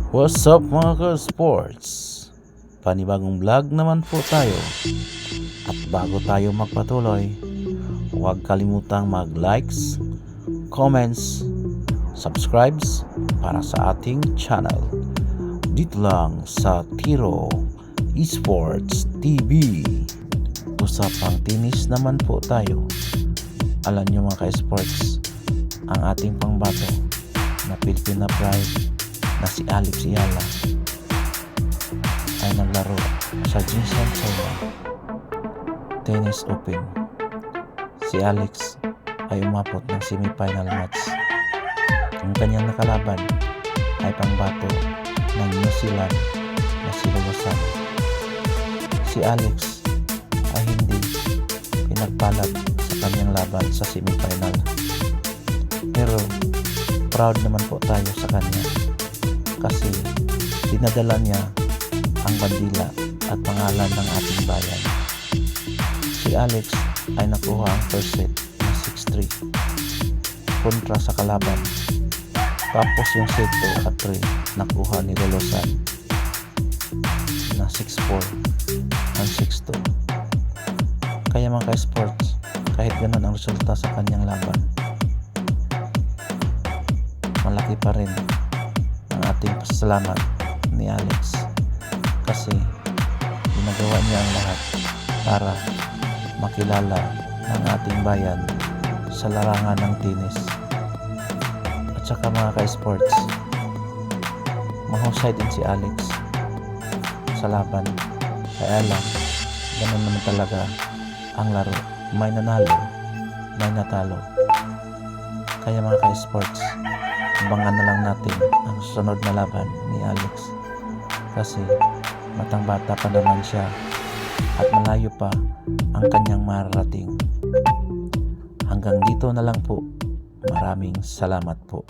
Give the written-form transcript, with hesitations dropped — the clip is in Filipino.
What's up mga ka-sports? Panibagong vlog naman po tayo. At bago tayo magpatuloy, huwag kalimutang mag-likes, comments, subscribes para sa ating channel. Dito lang sa Tiro Esports TV. Usapang tennis naman po tayo. Alam nyo mga ka-sports, ang ating pangbato na Filipina Pride na si Alex Ayala ay naglaro sa Jinsan China Tennis Open. Si Alex ay umabot ng semifinal match. Ang kanyang nakalaban ay pangbato ng New Zealand na si Lolosan. Si Alex ay hindi pinagpalad sa kanyang laban sa semifinal, pero proud naman po tayo sa kanya kasi dinadala niya ang bandila at pangalan ng ating bayan. Si Alex ay nakuha ang first set na 6-3 kontra sa kalaban, tapos yung set 2 at 3 nakuha ni Lolosan na 6-4 and 6-2. Kaya mga ka-sports, kahit ganun ang resulta sa kanyang laban, malaki pa rin ang ating pasasalamat ni Alex kasi ginagawa niya ang lahat para makilala ng ating bayan sa larangan ng tennis. At saka mga ka-sports, mahusay din si Alex sa laban, kaya lang ganun naman talaga ang laro, may nanalo, may natalo. Kaya mga ka-sports, abangan na lang natin ang susunod na laban ni Alex kasi matang bata pa naman siya at malayo pa ang kanyang mararating. Hanggang dito na lang po. Maraming salamat po.